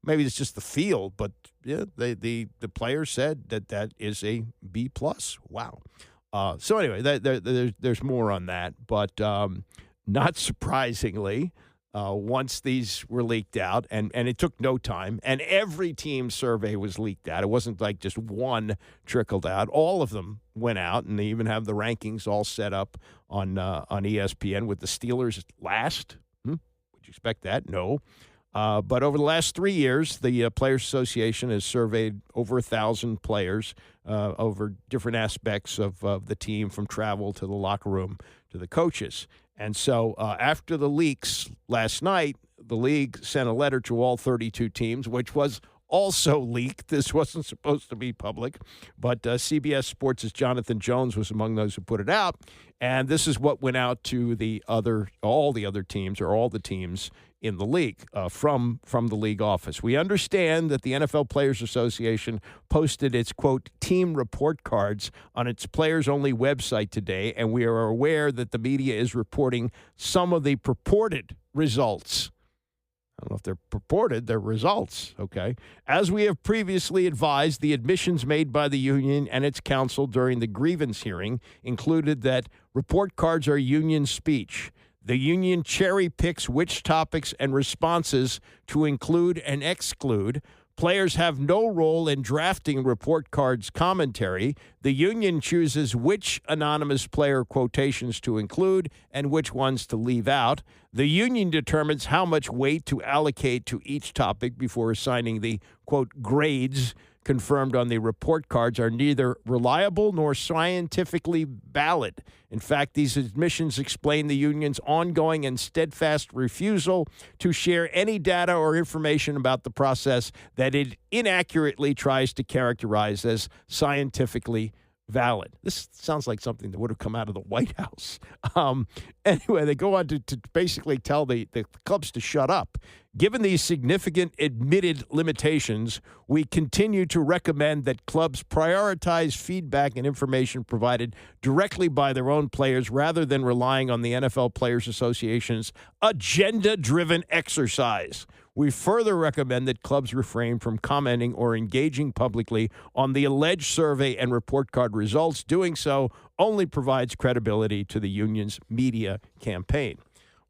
Speaker 4: Maybe it's just the field, but yeah, the players said that is a B+. Wow. So anyway, there's more on that, but not surprisingly, once these were leaked out, and it took no time, and every team's survey was leaked out. It wasn't like just one trickled out. All of them went out, and they even have the rankings all set up on ESPN with the Steelers last. Would you expect that? No. But over the last 3 years, the Players Association has surveyed over 1,000 players over different aspects of the team, from travel to the locker room to the coaches. And so after the leaks last night, the league sent a letter to all 32 teams, which was also leaked. This wasn't supposed to be public, but CBS Sports' Jonathan Jones was among those who put it out. And this is what went out to all the teams in the league from the league office. We understand that the NFL Players Association posted its, quote, team report cards on its players-only website today, and we are aware that the media is reporting some of the purported results. I don't know if they're purported, they're results, okay? As we have previously advised, the admissions made by the union and its counsel during the grievance hearing included that report cards are union speech. The union cherry picks which topics and responses to include and exclude. Players have no role in drafting report cards commentary. The union chooses which anonymous player quotations to include and which ones to leave out. The union determines how much weight to allocate to each topic before assigning the, quote, grades confirmed on the report cards are neither reliable nor scientifically valid. In fact, these admissions explain the union's ongoing and steadfast refusal to share any data or information about the process that it inaccurately tries to characterize as scientifically valid. This sounds like something that would have come out of the White House. Anyway, they go on to basically tell the clubs to shut up. Given these significant admitted limitations, we continue to recommend that clubs prioritize feedback and information provided directly by their own players rather than relying on the NFL Players Association's agenda-driven exercise. We further recommend that clubs refrain from commenting or engaging publicly on the alleged survey and report card results. Doing so only provides credibility to the union's media campaign.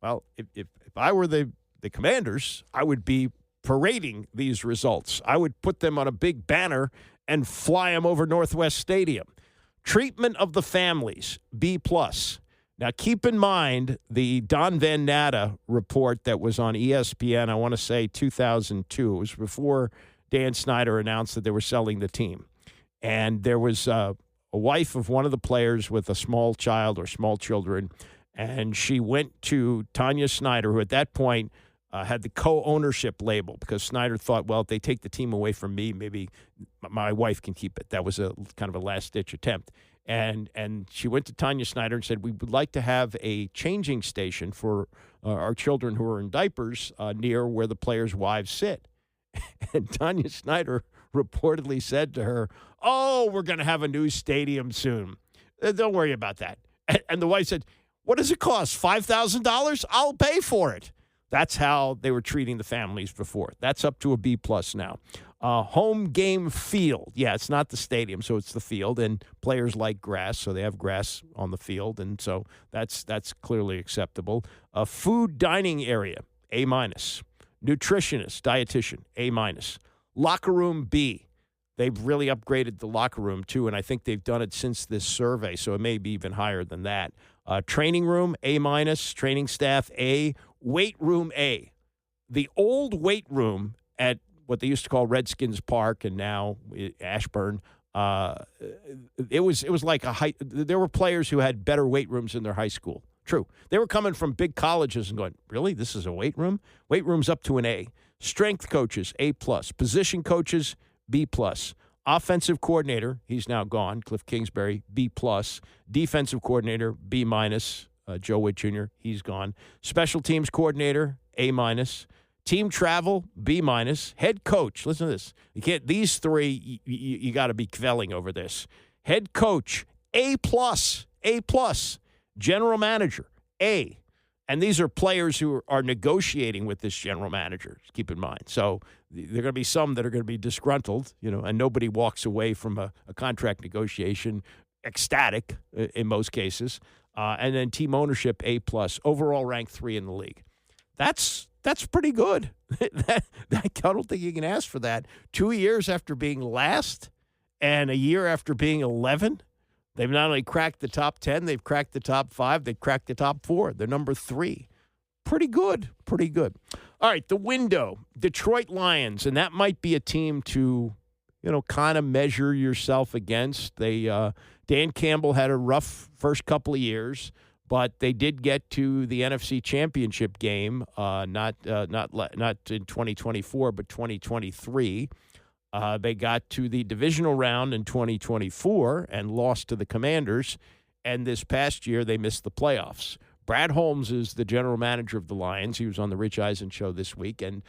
Speaker 4: Well, if I were the Commanders, I would be parading these results. I would put them on a big banner and fly them over Northwest Stadium. Treatment of the families, B+. Now, keep in mind the Don Van Natta report that was on ESPN, I want to say 2002. It was before Dan Snyder announced that they were selling the team. And there was a wife of one of the players with a small child or small children, and she went to Tanya Snyder, who at that point had the co-ownership label, because Snyder thought, well, if they take the team away from me, maybe my wife can keep it. That was a kind of a last-ditch attempt. And she went to Tanya Snyder and said, we would like to have a changing station for our children who are in diapers near where the players' wives sit. And Tanya Snyder reportedly said to her, oh, we're going to have a new stadium soon. Don't worry about that. And the wife said, what does it cost, $5,000? I'll pay for it. That's how they were treating the families before. That's up to a B+ now. Home game field. Yeah, it's not the stadium, so it's the field, and players like grass, so they have grass on the field, and so that's clearly acceptable. A food dining area, A-. Nutritionist, dietitian, A-. Locker room, B. They've really upgraded the locker room, too, and I think they've done it since this survey, so it may be even higher than that. Training room, A-. Training staff, A. Weight room, A. The old weight room at what they used to call Redskins Park and now Ashburn, it was like there were players who had better weight rooms in their high school. True. They were coming from big colleges and going, really? This is a weight room? Weight room's up to an A. Strength coaches, A+. Position coaches, B+. Offensive coordinator, he's now gone, Cliff Kingsbury, B+. Defensive coordinator, B-. Joe Witt Jr., he's gone. Special teams coordinator, A-. Team travel, B-. Head coach, listen to this. You can't. These three, you got to be kvelling over this. Head coach, A+. A+. General manager, A. And these are players who are negotiating with this general manager, keep in mind. So there are going to be some that are going to be disgruntled, and nobody walks away from a contract negotiation ecstatic in most cases. And then team ownership, A+. Overall rank 3 in the league. That's pretty good. I don't think you can ask for that. 2 years after being last and a year after being 11, they've not only cracked the top 10, they've cracked the top 5, they've cracked the top 4. They're number 3. Pretty good. Pretty good. All right, the window, Detroit Lions, and that might be a team to, kind of measure yourself against. Dan Campbell had a rough first couple of years, but they did get to the NFC Championship game, not in 2024, but 2023. They got to the divisional round in 2024 and lost to the Commanders, and this past year they missed the playoffs. Brad Holmes is the general manager of the Lions. He was on the Rich Eisen show this week, and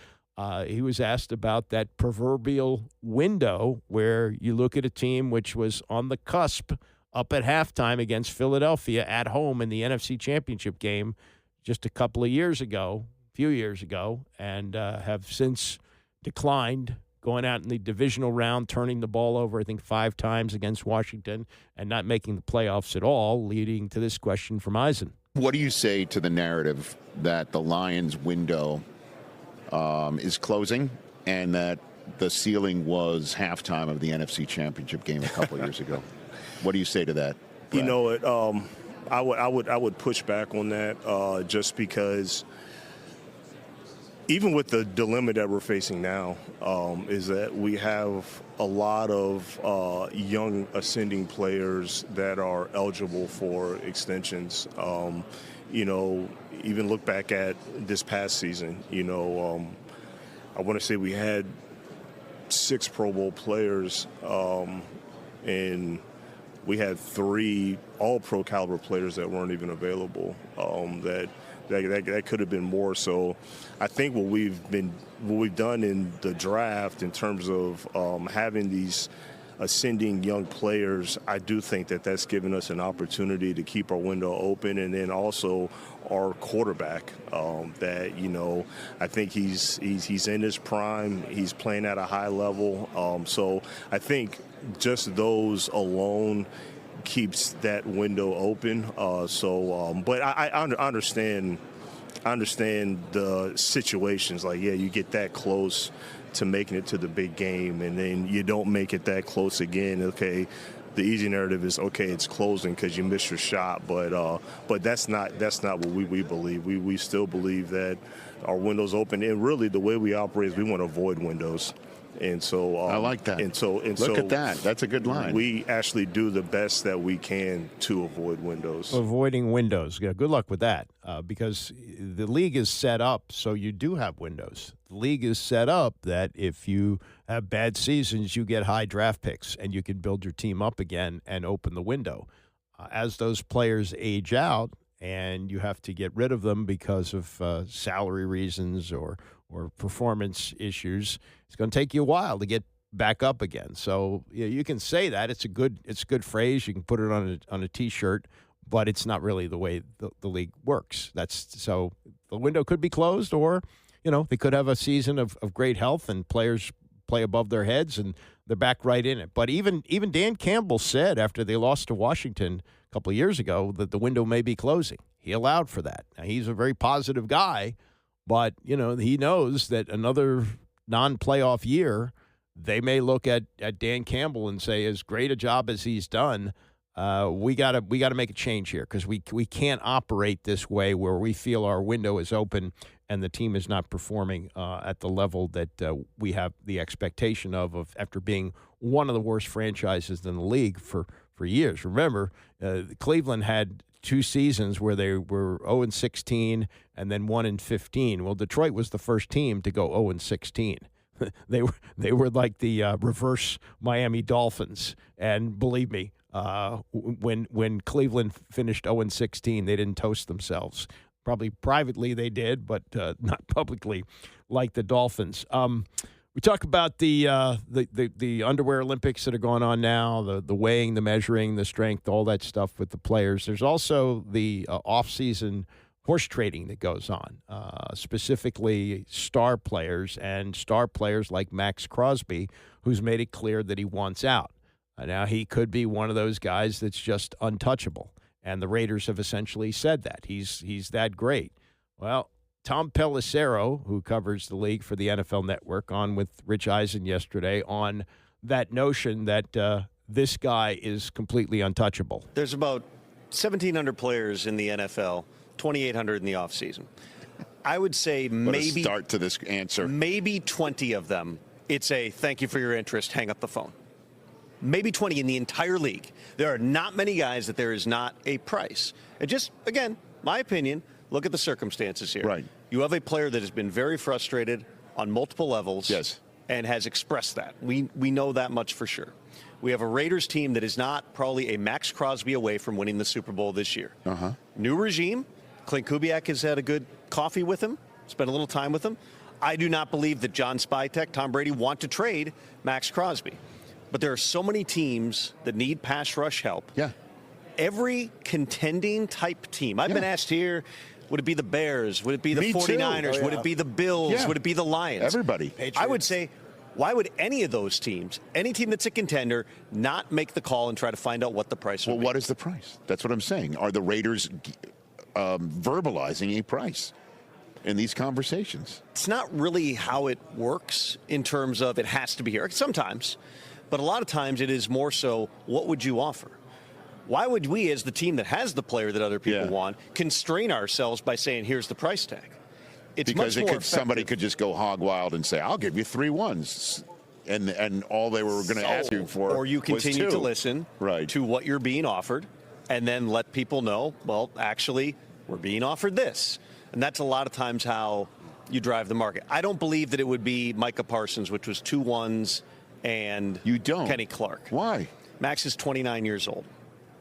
Speaker 4: he was asked about that proverbial window where you look at a team which was on the cusp up at halftime against Philadelphia at home in the NFC Championship game just a few years ago, and have since declined, going out in the divisional round, turning the ball over, I think, 5 times against Washington and not making the playoffs at all, leading to this question from Eisen.
Speaker 11: What do you say to the narrative that the Lions window is closing and that the ceiling was halftime of the NFC Championship game a couple of years ago? What do you say to that, Brad?
Speaker 12: I would push back on that just because even with the dilemma that we're facing now, is that we have a lot of young ascending players that are eligible for extensions. Even look back at this past season, I want to say we had 6 Pro Bowl players in we had 3 all-pro caliber players that weren't even available. That could have been more. So I think what we've done in the draft in terms of having these ascending young players, I do think that that's given us an opportunity to keep our window open. And then also our quarterback, that, you know, I think he's in his prime. He's playing at a high level. So I think just those alone keeps that window open. But I understand the situations. Like, yeah, you get that close to making it to the big game, and then you don't make it that close again. Okay, the easy narrative is, okay, it's closing because you missed your shot, but that's not what we believe. We still believe that our window's open, and really the way we operate is we want to avoid windows. And so
Speaker 11: I like that.
Speaker 12: And so
Speaker 11: look at that. That's a good line.
Speaker 12: We actually do the best that we can to avoid windows.
Speaker 4: Avoiding windows. Yeah, good luck with that, because the league is set up so you do have windows. The league is set up that if you have bad seasons, you get high draft picks, and you can build your team up again and open the window. As those players age out, and you have to get rid of them because of salary reasons or performance issues, it's going to take you a while to get back up again. So you can say that it's a good phrase. You can put it on a T-shirt, but it's not really the way the league works. So the window could be closed, or they could have a season of great health and players play above their heads and they're back right in it. But even Dan Campbell said after they lost to Washington a couple of years ago that the window may be closing. He allowed for that. Now, he's a very positive guy, but he knows that another non-playoff year, they may look at Dan Campbell and say, as great a job as he's done, we got to make a change here, because we can't operate this way where we feel our window is open and the team is not performing at the level that we have the expectation of after being one of the worst franchises in the league for years. Remember, Cleveland had 2 seasons where they were 0-16 and then 1-15. Well, Detroit was the first team to go 0-16. They were like the reverse Miami Dolphins. And believe me, when Cleveland finished 0-16, they didn't toast themselves. Probably privately they did, but not publicly like the Dolphins. We talk about the underwear Olympics that are going on now, the weighing, the measuring, the strength, all that stuff with the players. There's also the off-season horse trading that goes on, specifically star players like Max Crosby, who's made it clear that he wants out. Now, he could be one of those guys that's just untouchable, and the Raiders have essentially said that. He's that great. Well, Tom Pelissero, who covers the league for the NFL Network, on with Rich Eisen yesterday on that notion that this guy is completely untouchable.
Speaker 13: There's about 1,700 players in the NFL, 2,800 in the offseason. I would say maybe
Speaker 11: start to this answer.
Speaker 13: Maybe 20 of them, it's a thank you for your interest, hang up the phone. Maybe 20 in the entire league. There are not many guys that there is not a price. And just, again, my opinion, look at the circumstances here.
Speaker 11: Right.
Speaker 13: You have a player that has been very frustrated on multiple levels.
Speaker 11: Yes.
Speaker 13: And has expressed that. We know that much for sure. We have a Raiders team that is not probably a Max Crosby away from winning the Super Bowl this year. New regime. Clint Kubiak has had a good coffee with him, spent a little time with him. I do not believe that John Spytek, Tom Brady want to trade Max Crosby. But there are so many teams that need pass rush help.
Speaker 11: Yeah.
Speaker 13: Every contending type team. I've been asked here, would it be the Bears? Would it be the 49ers? Would it be the Bills? Would it be the Lions?
Speaker 11: Everybody.
Speaker 13: Patriots. I would say, why would any of those teams, any team that's a contender, not make the call and try to find out what the price would be?
Speaker 11: Well, what is the price? That's what I'm saying. Are the Raiders verbalizing a price in these conversations?
Speaker 13: It's not really how it works in terms of it has to be here. Sometimes. But a lot of times it is more so, what would you offer? Why would we, as the team that has the player that other people want, constrain ourselves by saying, here's the price tag? It's
Speaker 11: because
Speaker 13: much more
Speaker 11: somebody could just go hog wild and say, I'll give you 3 ones. And all they were going to ask you for
Speaker 13: or you continue
Speaker 11: was 2.
Speaker 13: to listen to what you're being offered and then let people know, well, actually, we're being offered this. And that's a lot of times how you drive the market. I don't believe that it would be Micah Parsons, which was 2 ones, and
Speaker 11: you don't.
Speaker 13: Kenny Clark.
Speaker 11: Why?
Speaker 13: Max is 29 years old.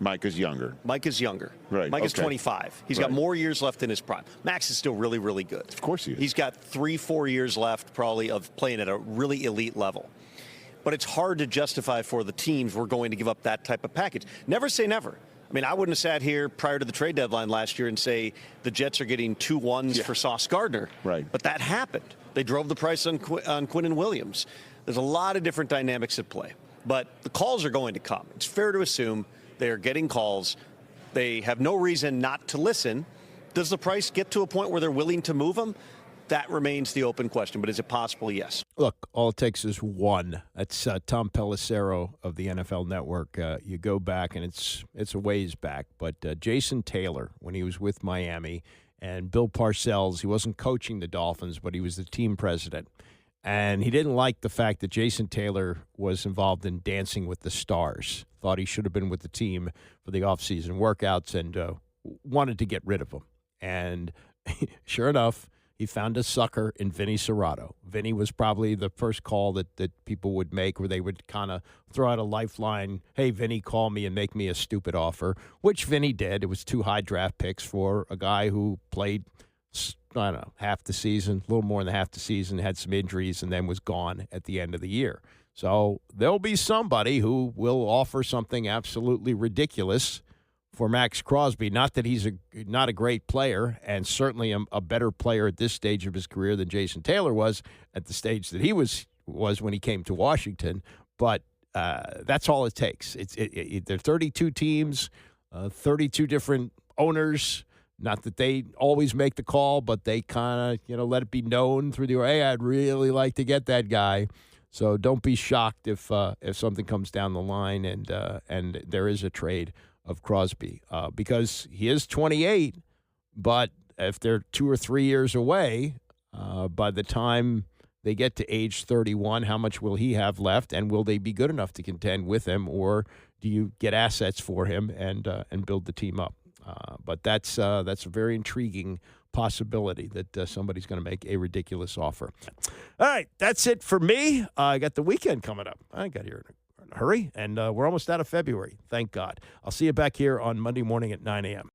Speaker 11: Mike is younger.
Speaker 13: Mike is younger.
Speaker 11: Right.
Speaker 13: Mike is 25. He's got more years left in his prime. Max is still really, really good.
Speaker 11: Of course he is.
Speaker 13: He's got 3-4 years left probably of playing at a really elite level. But it's hard to justify for the teams we're going to give up that type of package. Never say never. I mean, I wouldn't have sat here prior to the trade deadline last year and say the Jets are getting 2 1s for Sauce Gardner.
Speaker 11: Right.
Speaker 13: But that happened. They drove the price on Quinnen Williams. There's a lot of different dynamics at play. But the calls are going to come. It's fair to assume they are getting calls. They have no reason not to listen. Does the price get to a point where they're willing to move them? That remains the open question. But is it possible? Yes.
Speaker 4: Look, all it takes is one. That's Tom Pelissero of the NFL Network. You go back, and it's a ways back. But Jason Taylor, when he was with Miami, and Bill Parcells, he wasn't coaching the Dolphins, but he was the team president. And he didn't like the fact that Jason Taylor was involved in Dancing with the Stars. Thought he should have been with the team for the offseason workouts and wanted to get rid of him. And sure enough, he found a sucker in Vinny Serrato. Vinny was probably the first call that people would make where they would kind of throw out a lifeline, hey, Vinny, call me and make me a stupid offer, which Vinny did. It was 2 high draft picks for a guy who played, I don't know, half the season, a little more than half the season, had some injuries, and then was gone at the end of the year. So there'll be somebody who will offer something absolutely ridiculous for Max Crosby. Not that he's not a great player, and certainly a better player at this stage of his career than Jason Taylor was at the stage that he was when he came to Washington. But that's all it takes. There are 32 teams, 32 different owners. Not that they always make the call, but they kind of let it be known through hey, I'd really like to get that guy. So don't be shocked if something comes down the line and there is a trade of Crosby because he is 28, but if they're 2 or 3 years away, by the time they get to age 31, how much will he have left, and will they be good enough to contend with him, or do you get assets for him and build the team up? But that's a very intriguing possibility that somebody's going to make a ridiculous offer. All right, that's it for me. I got the weekend coming up. I got here in a hurry, and we're almost out of February. Thank God. I'll see you back here on Monday morning at 9 a.m.